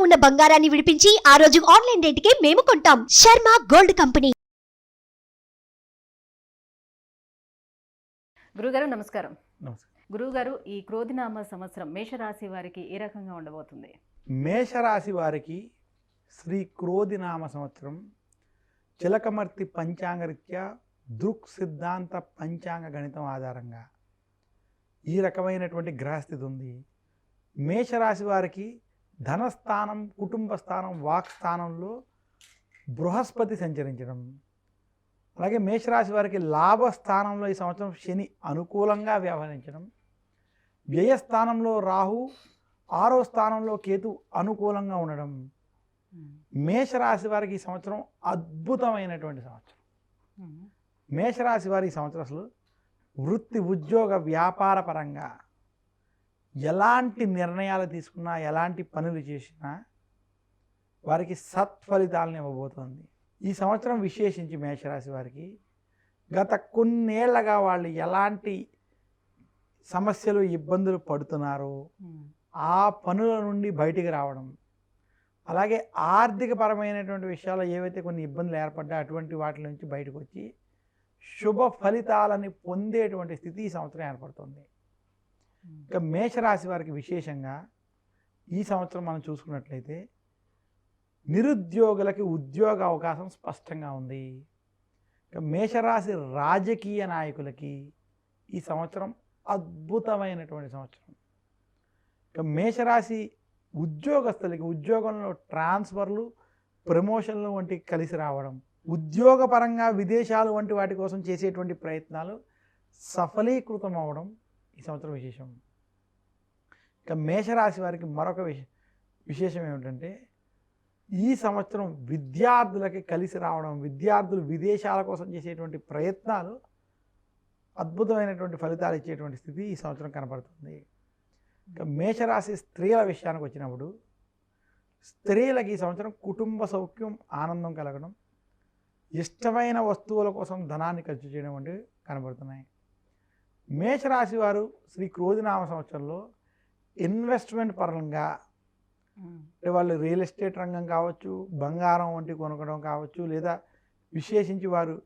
ఉన్న బంగారాన్ని విడిపించి ఆ రోజు ఆన్లైన్ రేటుకే మేము కొంటాం. Sharma gold company. గురుగారు నమస్కారం. నమస్కారం. గురుగారు, ఈ క్రోధినామ సంవత్సరం మేషరాశి వారికి ఏ రకంగా ఉండబోతుంది? మేషరాశి వారికి శ్రీ క్రోధినామ సంవత్సరం చిలకమర్తి పంచాంగరీత్యా దృక్ సిద్ధాంత పంచాంగ గణితం ఆధారంగా ఈ రకమైనటువంటి గ్రహస్థితి ఉంది. మేషరాశి వారికి ధనస్థానం, కుటుంబ స్థానం, వాక్ స్థానంలో బృహస్పతి సంచరించడం, అలాగే మేషరాశి వారికి లాభస్థానంలో ఈ సంవత్సరం శని అనుకూలంగా వ్యవహరించడం, వ్యయస్థానంలో రాహు, 6వ స్థానంలో కేతు అనుకూలంగా ఉండడం, మేషరాశి వారికి ఈ సంవత్సరం అద్భుతమైనటువంటి సంవత్సరం. మేషరాశి వారి ఈ సంవత్సరం అసలు వృత్తి, ఉద్యోగ, వ్యాపార పరంగా ఎలాంటి నిర్ణయాలు తీసుకున్నా, ఎలాంటి పనులు చేసినా వారికి సత్ఫలితాలను ఇవ్వబోతోంది. ఈ సంవత్సరం విశేషించి మేషరాశి వారికి గత కొన్నేళ్లగా వాళ్ళు ఎలాంటి సమస్యలు, ఇబ్బందులు పడుతున్నారో ఆ పనుల నుండి బయటికి రావడం, అలాగే ఆర్థికపరమైనటువంటి విషయాల్లో ఏవైతే కొన్ని ఇబ్బందులు ఏర్పడ్డా అటువంటి వాటి నుంచి బయటకు వచ్చి శుభ ఫలితాలని పొందేటువంటి స్థితి ఈ సంవత్సరం ఏర్పడుతుంది. ఇక మేషరాశి వారికి విశేషంగా ఈ సంవత్సరం మనం చూసుకున్నట్లయితే నిరుద్యోగులకి ఉద్యోగ అవకాశం స్పష్టంగా ఉంది. ఇక మేషరాశి రాజకీయ నాయకులకి ఈ సంవత్సరం అద్భుతమైనటువంటి సంవత్సరం. ఇక మేషరాశి ఉద్యోగస్తులకి ఉద్యోగంలో ట్రాన్స్ఫర్లు, ప్రమోషన్లు వంటి కలిసి రావడం, ఉద్యోగపరంగా విదేశాలు వంటి వాటి కోసం చేసేటువంటి ప్రయత్నాలు సఫలీకృతం అవ్వడం ఈ సంవత్సరం విశేషం. ఇక మేషరాశి వారికి మరొక విశేషం ఏమిటంటే ఈ సంవత్సరం విద్యార్థులకి కలిసి రావడం, విద్యార్థులు విదేశాల కోసం చేసేటువంటి ప్రయత్నాలు అద్భుతమైనటువంటి ఫలితాలు ఇచ్చేటువంటి స్థితి ఈ సంవత్సరం కనపడుతుంది. ఇక మేషరాశి స్త్రీల విషయానికి వచ్చినప్పుడు స్త్రీలకి ఈ సంవత్సరం కుటుంబ సౌఖ్యం, ఆనందం కలగడం, ఇష్టమైన వస్తువుల కోసం ధనాన్ని ఖర్చు చేయడం వంటివి కనబడుతున్నాయి. మేషరాశి వారు శ్రీ క్రోధినామ సంవత్సరంలో ఇన్వెస్ట్మెంట్ పరంగా అంటే వాళ్ళు రియల్ ఎస్టేట్ రంగం కావచ్చు, బంగారం వంటి కొనుక్కడం కావచ్చు, లేదా విశేషించి వారు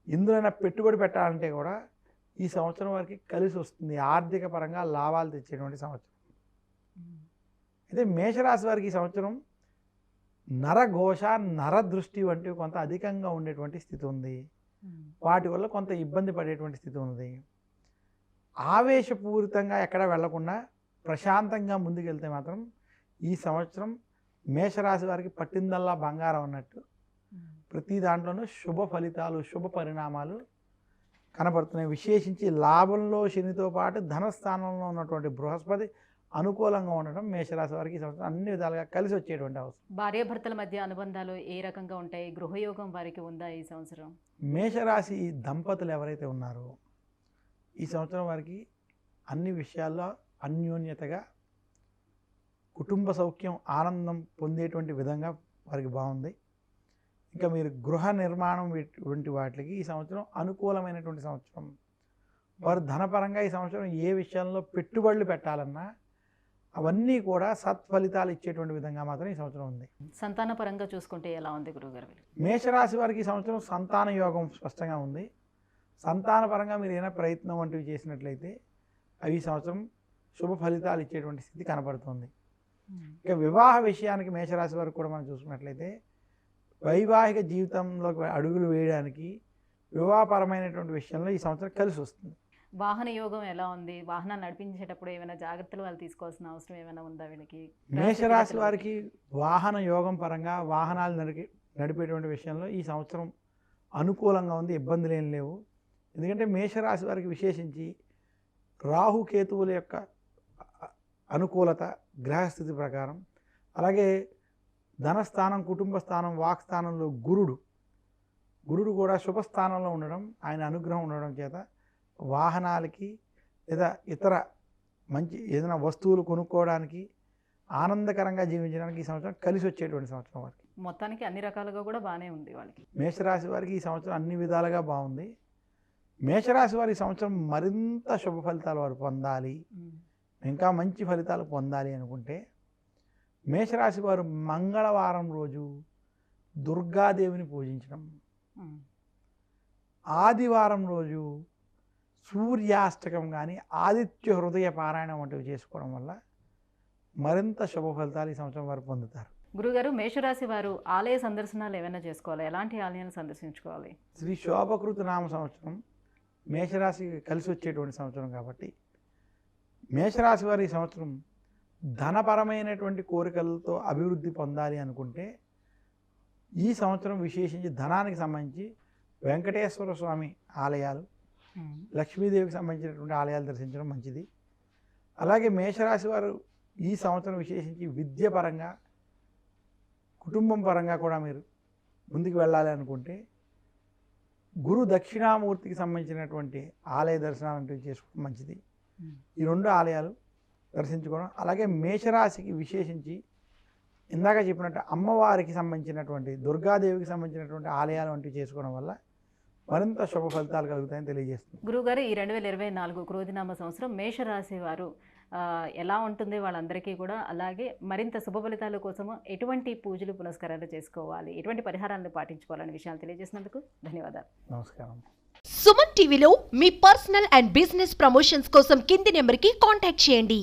ఎందులోనైనా పెట్టుబడి పెట్టాలంటే కూడా ఈ సంవత్సరం వారికి కలిసి వస్తుంది. ఆర్థిక పరంగా లాభాలు తెచ్చేటువంటి సంవత్సరం. అయితే మేషరాశి వారికి ఈ సంవత్సరం నరఘోష, నరదృష్టి వంటివి కొంత అధికంగా ఉండేటువంటి స్థితి ఉంది. వాటి వల్ల కొంత ఇబ్బంది పడేటువంటి స్థితి ఉంది. ఆవేశపూరితంగా ఎక్కడ వెళ్లకుండా ప్రశాంతంగా ముందుకెళ్తే మాత్రం ఈ సంవత్సరం మేషరాశి వారికి పట్టిందల్లా బంగారం అన్నట్టు ప్రతి దాంట్లోనూ శుభ ఫలితాలు, శుభ పరిణామాలు కనబడుతున్నాయి. విశేషించి లాభంలో శనితో పాటు ధనస్థానంలో ఉన్నటువంటి బృహస్పతి అనుకూలంగా ఉండడం మేషరాశి వారికి ఈ సంవత్సరం అన్ని విధాలుగా కలిసి వచ్చేటువంటి అవసరం. భార్యాభర్తల మధ్య అనుబంధాలు ఏ రకంగా ఉంటాయి? గృహయోగం వారికి ఉందా ఈ సంవత్సరం? మేషరాశి దంపతులు ఎవరైతే ఉన్నారో ఈ సంవత్సరం వారికి అన్ని విషయాల్లో అన్యోన్యతగా కుటుంబ సౌఖ్యం, ఆనందం పొందేటువంటి విధంగా వారికి బాగుంది. ఇంకా మీరు గృహ నిర్మాణం వంటి వాటికి ఈ సంవత్సరం అనుకూలమైనటువంటి సంవత్సరం. వారు ధనపరంగా ఈ సంవత్సరం ఏ విషయంలో పెట్టుబడులు పెట్టాలన్నా అవన్నీ కూడా సత్ఫలితాలు ఇచ్చేటువంటి విధంగా మాత్రం ఈ సంవత్సరం ఉంది. సంతాన పరంగా చూసుకుంటే ఎలా ఉంది గురుగారు? మేషరాశి వారికి ఈ సంవత్సరం సంతాన యోగం స్పష్టంగా ఉంది. సంతాన పరంగా మీరు ఏదైనా ప్రయత్నం వంటివి చేసినట్లయితే అవి ఈ సంవత్సరం శుభ ఫలితాలు ఇచ్చేటువంటి స్థితి కనబడుతుంది. ఇక వివాహ విషయానికి మేషరాశి వారికి కూడా మనం చూసుకున్నట్లయితే వైవాహిక జీవితంలోకి అడుగులు వేయడానికి వివాహపరమైనటువంటి విషయంలో ఈ సంవత్సరం కలిసి వస్తుంది. వాహన యోగం ఎలా ఉంది? వాహనాలు నడిపించేటప్పుడు ఏమైనా జాగ్రత్తలు వాళ్ళు తీసుకోవాల్సిన అవసరం ఏమైనా ఉందా వీళ్ళకి? మేషరాశి వారికి వాహన యోగం పరంగా వాహనాలు నడిపేటువంటి విషయంలో ఈ సంవత్సరం అనుకూలంగా ఉంది, ఇబ్బందులు ఏం లేవు. ఎందుకంటే మేషరాశి వారికి విశేషించి రాహుకేతువుల యొక్క అనుకూలత గ్రహస్థితి ప్రకారం, అలాగే ధనస్థానం, కుటుంబ స్థానం, వాక్ స్థానంలో గురుడు కూడా శుభస్థానంలో ఉండడం, ఆయన అనుగ్రహం ఉండడం చేత వాహనాలకి లేదా ఇతర మంచి ఏదైనా వస్తువులు కొనుక్కోవడానికి, ఆనందకరంగా జీవించడానికి ఈ సంవత్సరం కలిసి వచ్చేటువంటి సంవత్సరం వారికి. మొత్తానికి అన్ని రకాలుగా కూడా బాగానే ఉంది వాళ్ళకి. మేషరాశి వారికి ఈ సంవత్సరం అన్ని విధాలుగా బాగుంది. మేషరాశి వారి ఈ సంవత్సరం మరింత శుభ ఫలితాలు వారు పొందాలి, ఇంకా మంచి ఫలితాలు పొందాలి అనుకుంటే మేషరాశి వారు మంగళవారం రోజు దుర్గాదేవిని పూజించడం, ఉమ్. ఆదివారం రోజు సూర్యాష్టకం కానీ ఆదిత్య హృదయ పారాయణం వంటివి చేసుకోవడం వల్ల మరింత శుభ ఫలితాలు ఈ సంవత్సరం వారు పొందుతారు. గురుగారు, మేషరాశి వారు ఆలయ సందర్శనాలు ఏమైనా చేసుకోవాలి? ఎలాంటి ఆలయాన్ని సందర్శించుకోవాలి? శ్రీ శోభకృత నామ సంవత్సరం మేషరాశికి కలిసి వచ్చేటువంటి సంవత్సరం కాబట్టి మేషరాశి వారు ఈ సంవత్సరం ధనపరమైనటువంటి కోరికలతో అభివృద్ధి పొందాలి అనుకుంటే ఈ సంవత్సరం విశేషించి ధనానికి సంబంధించి వెంకటేశ్వర స్వామి ఆలయాలు, లక్ష్మీదేవికి సంబంధించినటువంటి ఆలయాలు దర్శించడం మంచిది. అలాగే మేషరాశి వారు ఈ సంవత్సరం విశేషించి విద్య పరంగా, కుటుంబం పరంగా కూడా మీరు ముందుకు వెళ్ళాలి అనుకుంటే గురు దక్షిణామూర్తికి సంబంధించినటువంటి ఆలయ దర్శనాలు అంటే చేసుకోవడం మంచిది. ఈ రెండు ఆలయాలు దర్శించుకోవడం. అలాగే మేషరాశికి విశేషించి ఇందాక చెప్పినట్టు అమ్మవారికి సంబంధించినటువంటి దుర్గాదేవికి సంబంధించినటువంటి ఆలయాలు వంటివి చేసుకోవడం వల్ల మరింత శుభ ఫలితాలు కలుగుతాయని తెలియజేస్తుంది. గురుగారు, ఈ 2024 క్రోధినామ సంవత్సరం మేషరాశి వారు ఎలా ఉంటుంది వాళ్ళందరికీ కూడా, అలాగే మరింత శుభ ఫలితాల కోసము ఎటువంటి పూజలు పునస్కారాలు చేసుకోవాలి, ఎటువంటి పరిహారాలను పాటించుకోవాలనే విషయాలు తెలియజేసినందుకు ధన్యవాదాలు. నమస్కారం. సుమన్ టీవీలో మీ పర్సనల్ అండ్ బిజినెస్ ప్రమోషన్స్ కోసం కింది నెంబర్కి కాంటాక్ట్ చేయండి.